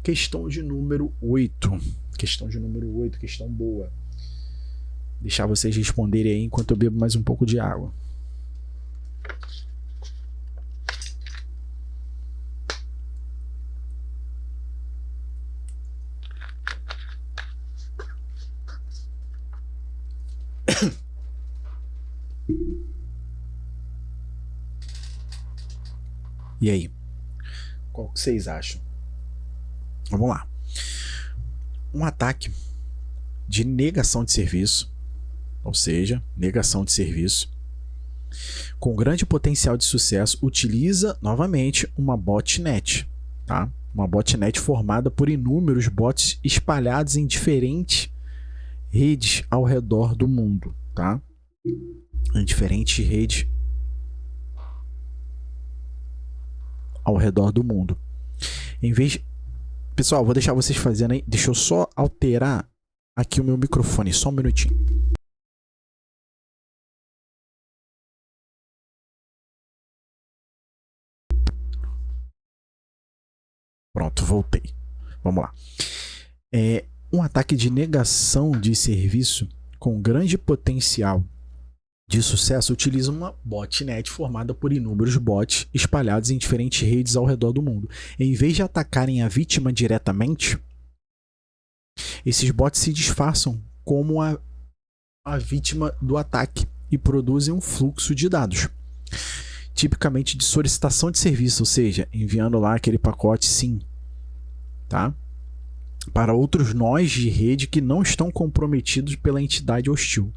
S1: Questão de número 8. Questão de número 8, questão boa. Deixar vocês responderem aí enquanto eu bebo mais um pouco de água. E aí? Qual que vocês acham? Vamos lá. Um ataque de negação de serviço, ou seja, negação de serviço, com grande potencial de sucesso, utiliza novamente uma botnet, tá? Uma botnet formada por inúmeros bots espalhados em diferentes redes ao redor do mundo, tá? Em diferentes redes ao redor do mundo. Em vez, pessoal, vou deixar vocês fazendo aí. Deixa eu só alterar aqui o meu microfone, só um minutinho. Pronto, voltei. Vamos lá. Um ataque de negação de serviço com grande potencial de sucesso utiliza uma botnet formada por inúmeros bots espalhados em diferentes redes ao redor do mundo. Em vez de atacarem a vítima diretamente, esses bots se disfarçam como a vítima do ataque e produzem um fluxo de dados, tipicamente de solicitação de serviço, ou seja, enviando lá aquele pacote SYN, tá? Para outros nós de rede que não estão comprometidos pela entidade hostil.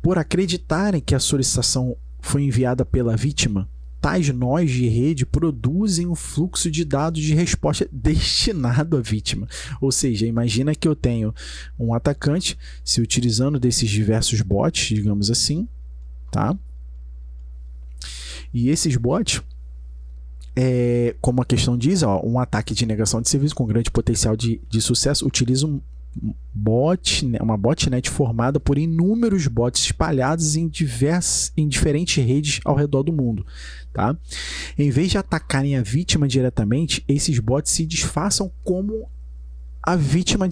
S1: Por acreditarem que a solicitação foi enviada pela vítima, tais nós de rede produzem um fluxo de dados de resposta destinado à vítima. Ou seja, imagina que eu tenho um atacante se utilizando desses diversos bots, digamos assim, tá? E esses bots, como a questão diz, ó, um ataque de negação de serviço com grande potencial de sucesso utiliza uma botnet formada por inúmeros bots espalhados em diferentes redes ao redor do mundo, tá? Em vez de atacarem a vítima diretamente, esses bots se disfarçam como a vítima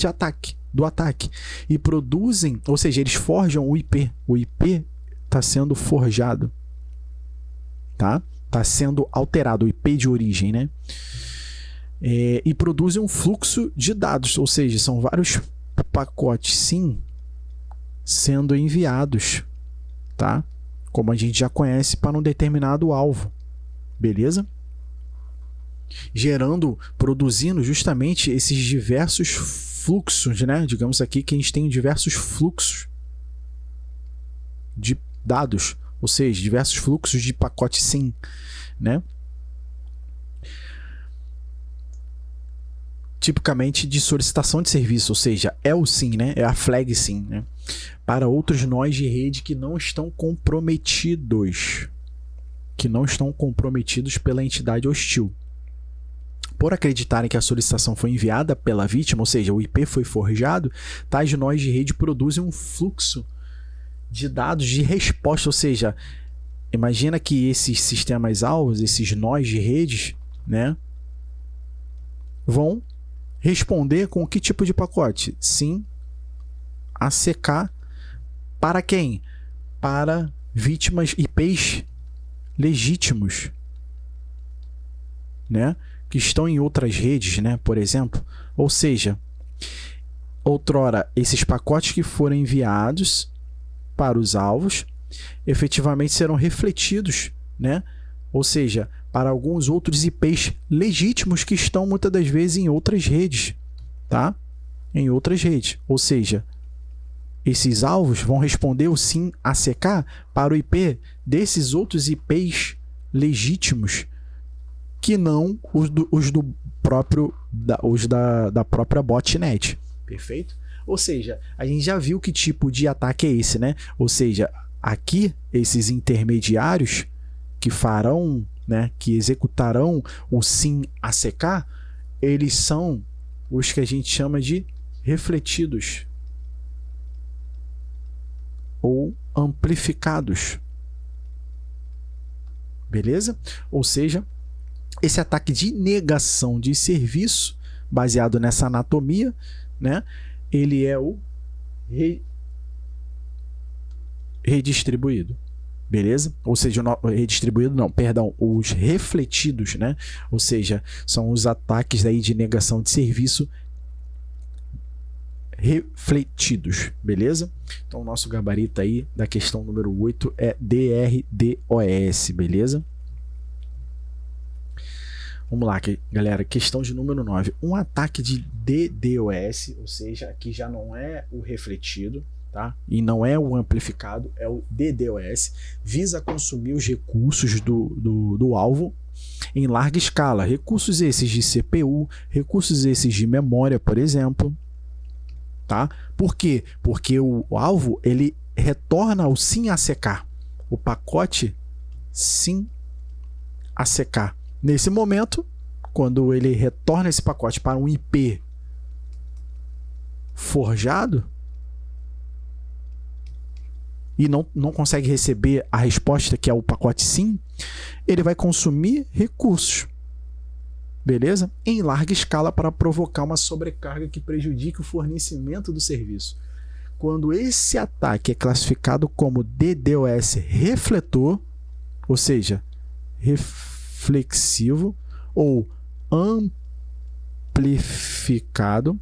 S1: do ataque e produzem, ou seja, eles forjam o IP. O IP está sendo forjado, tá? Está sendo alterado, o IP de origem, né? E produzem um fluxo de dados, ou seja, são vários pacotes SYN sendo enviados, tá? Como a gente já conhece, para um determinado alvo, beleza? Produzindo justamente esses diversos fluxos, né? Digamos aqui que a gente tem diversos fluxos de dados, ou seja, diversos fluxos de pacote SYN, né? Tipicamente de solicitação de serviço, ou seja, é o SYN, né? É a flag SYN, né? Para outros nós de rede que não estão comprometidos, pela entidade hostil. Por acreditarem que a solicitação foi enviada pela vítima, ou seja, o IP foi forjado, tais nós de rede produzem um fluxo de dados de resposta, ou seja, imagina que esses sistemas alvos, esses nós de redes, né, vão responder com que tipo de pacote? SYN ACK para quem? Para vítimas IPs legítimos, né, que estão em outras redes, né, por exemplo. Ou seja, outrora esses pacotes que foram enviados para os alvos efetivamente serão refletidos, né? Ou seja, para alguns outros IPs legítimos que estão muitas das vezes em outras redes, tá? Em outras redes. Ou seja, esses alvos vão responder o SYN ACK para o IP desses outros IPs legítimos que não os da própria botnet. Perfeito? Ou seja, a gente já viu que tipo de ataque é esse, né? Ou seja, aqui esses intermediários que farão, né, que executarão o SYN ACK, eles são os que a gente chama de refletidos ou amplificados. Beleza? Ou seja, esse ataque de negação de serviço, baseado nessa anatomia, né, ele é o redistribuído. Beleza? Ou seja, redistribuído não, perdão, os refletidos, né? Ou seja, são os ataques aí de negação de serviço refletidos, beleza? Então o nosso gabarito aí da questão número 8 é DRDoS, beleza? Vamos lá, galera, questão de número 9. Um ataque de DDoS, ou seja, aqui já não é o refletido, tá? E não é o amplificado, é o DDoS, visa consumir os recursos do alvo em larga escala. Recursos esses de CPU, recursos esses de memória, por exemplo. Tá? Por quê? Porque o alvo ele retorna ao SYN ACK, o pacote SYN ACK. Nesse momento, quando ele retorna esse pacote para um IP forjado e não consegue receber a resposta que é o pacote SYN, ele vai consumir recursos. Beleza? Em larga escala para provocar uma sobrecarga que prejudique o fornecimento do serviço. Quando esse ataque é classificado como DDoS refletor, ou seja, reflexivo ou amplificado,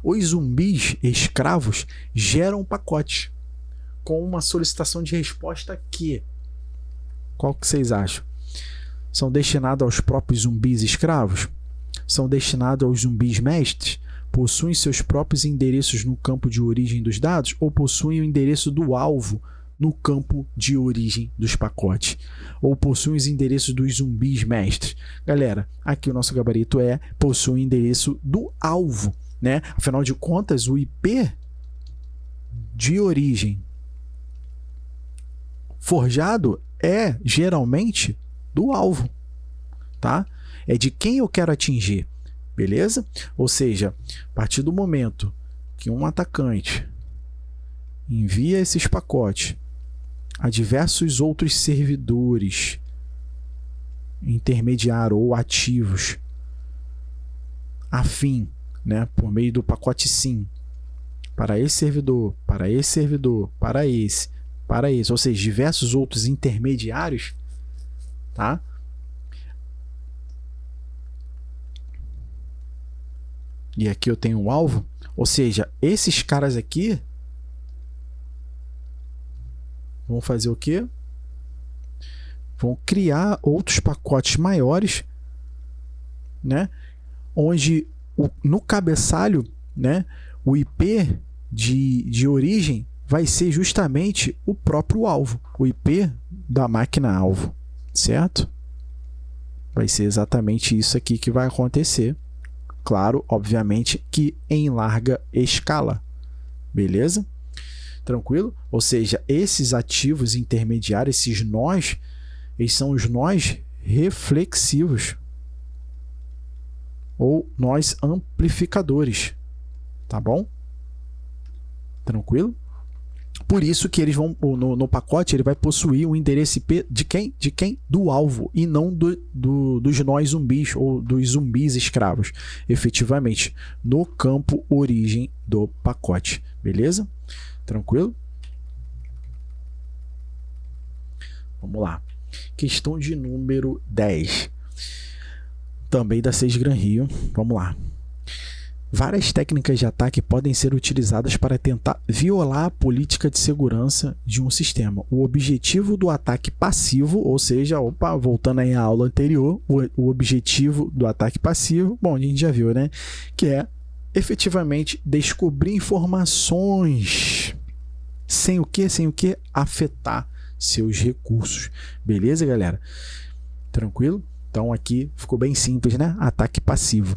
S1: os zumbis escravos geram um pacote com uma solicitação de resposta que, qual que vocês acham? São destinados aos próprios zumbis escravos? São destinados aos zumbis mestres? Possuem seus próprios endereços no campo de origem dos dados? Ou possuem o endereço do alvo no campo de origem dos pacotes? Ou possuem os endereços dos zumbis mestres? Galera, aqui o nosso gabarito possui o endereço do alvo, né? Afinal de contas, o IP de origem forjado é geralmente do alvo, tá? É de quem eu quero atingir, beleza? Ou seja, a partir do momento que um atacante envia esses pacotes a diversos outros servidores intermediários ou ativos afim, né, por meio do pacote SYN, para esse servidor, para esse servidor, para esse, ou seja, diversos outros intermediários, tá? E aqui eu tenho um alvo, ou seja, esses caras aqui vão fazer o quê? Vão criar outros pacotes maiores, né? Onde no cabeçalho, né, o IP de origem vai ser justamente o próprio alvo, o IP da máquina alvo, certo? Vai ser exatamente isso aqui que vai acontecer. Claro, obviamente que em larga escala. Beleza? Tranquilo? Ou seja, esses ativos intermediários, esses nós, eles são os nós reflexivos ou nós amplificadores. Tá bom? Tranquilo? Por isso que eles vão no pacote ele vai possuir o endereço IP de quem? De quem? Do alvo e não dos nós zumbis ou dos zumbis escravos, efetivamente, no campo origem do pacote. Beleza? Tranquilo? Vamos lá. Questão de número 10. Também da 6 Gran Rio. Vamos lá. Várias técnicas de ataque podem ser utilizadas para tentar violar a política de segurança de um sistema. O objetivo do ataque passivo, ou seja, voltando aí à aula anterior, o objetivo do ataque passivo, bom, a gente já viu, né? Que é efetivamente descobrir informações sem o que? Sem o que? Afetar seus recursos. Beleza, galera? Tranquilo? Então aqui ficou bem simples, né? Ataque passivo.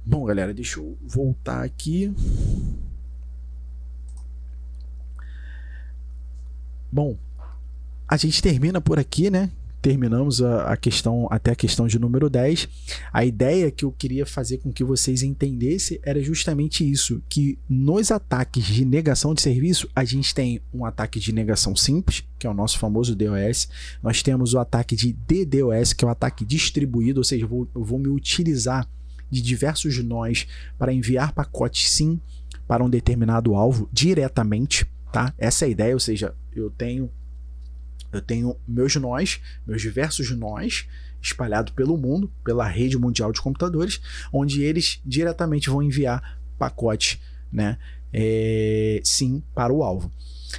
S1: Bom, galera, deixa eu voltar aqui. Bom, a gente termina por aqui, né? Terminamos a questão, até a questão de número 10. A ideia que eu queria fazer com que vocês entendessem era justamente isso, que nos ataques de negação de serviço, a gente tem um ataque de negação simples, que é o nosso famoso DOS. Nós temos o ataque de DDoS, que é o ataque distribuído, ou seja, eu vou me utilizar de diversos nós para enviar pacotes SYN para um determinado alvo diretamente, tá? Essa é a ideia, ou seja, eu tenho meus nós, meus diversos nós espalhados pelo mundo, pela rede mundial de computadores, onde eles diretamente vão enviar pacotes, né, SYN para o alvo.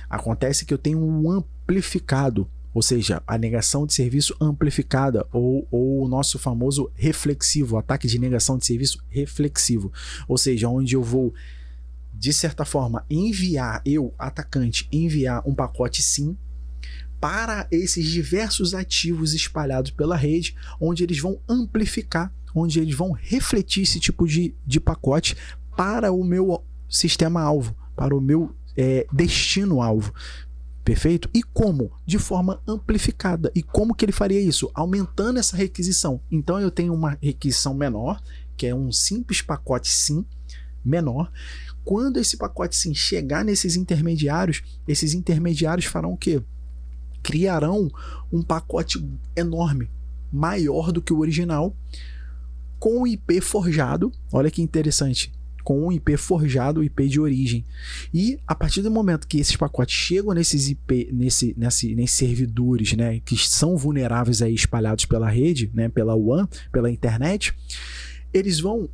S1: Acontece que eu tenho um amplificado, ou seja, a negação de serviço amplificada, ou o nosso famoso reflexivo, ataque de negação de serviço reflexivo, ou seja, onde eu vou, de certa forma, eu, atacante, enviar um pacote SYN para esses diversos ativos espalhados pela rede, onde eles vão amplificar, onde eles vão refletir esse tipo de pacote para o meu sistema-alvo, para o meu destino-alvo. Perfeito? E como? De forma amplificada. E como que ele faria isso? Aumentando essa requisição. Então eu tenho uma requisição menor, que é um simples pacote SYN menor. Quando esse pacote SYN chegar nesses intermediários, esses intermediários farão o quê? Criarão um pacote enorme, maior do que o original, com o IP forjado. Olha que interessante. Com um IP forjado, o IP de origem. E a partir do momento que esses pacotes chegam nesses nesses servidores, né, que são vulneráveis aí espalhados pela rede, né, pela WAN, pela internet, eles vão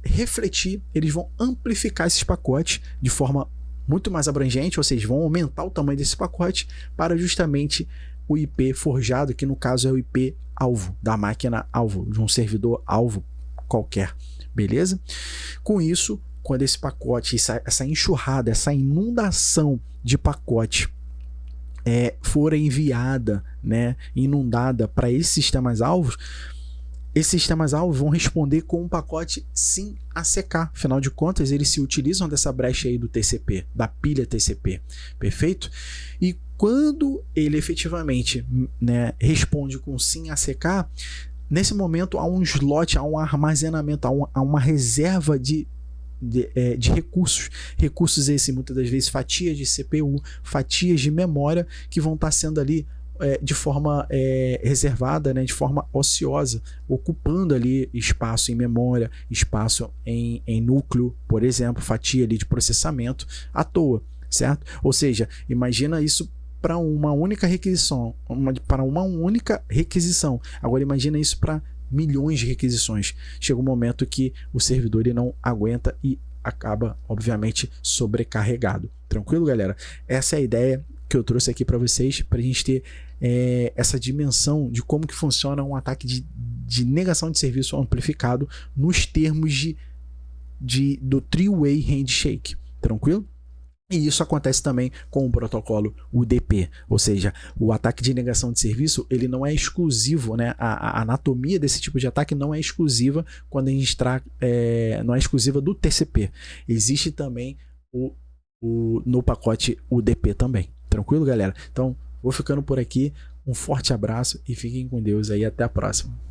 S1: refletir, eles vão amplificar esses pacotes de forma muito mais abrangente, ou seja, vão aumentar o tamanho desse pacote para justamente o IP forjado, que no caso é o IP alvo, da máquina alvo, de um servidor alvo qualquer. Beleza? Com isso, quando esse pacote, essa enxurrada, essa inundação de pacote for enviada, né, inundada para esses sistemas-alvos, esses sistemas-alvos vão responder com um pacote SYN ACK. Afinal de contas, eles se utilizam dessa brecha aí do TCP, da pilha TCP. Perfeito? E quando ele efetivamente, né, responde com SYN ACK, nesse momento há um slot, há um armazenamento, há uma reserva de recursos. Recursos esses, muitas das vezes, fatias de CPU, fatias de memória, que vão estar sendo ali de forma reservada, né, de forma ociosa, ocupando ali espaço em memória, espaço em núcleo, por exemplo, fatia ali de processamento à toa, certo? Ou seja, imagina isso para uma única requisição, Agora imagina isso para milhões de requisições. Chega um momento que o servidor ele não aguenta e acaba, obviamente, sobrecarregado. Tranquilo, galera? Essa é a ideia que eu trouxe aqui para vocês, para a gente ter essa dimensão de como que funciona um ataque de negação de serviço amplificado nos termos do three-way handshake. Tranquilo? E isso acontece também com o protocolo UDP, ou seja, o ataque de negação de serviço ele não é exclusivo, né? A anatomia desse tipo de ataque não é exclusiva quando a gente não é exclusiva do TCP. Existe também no pacote UDP também. Tranquilo, galera? Então, vou ficando por aqui. Um forte abraço e fiquem com Deus aí. Até a próxima.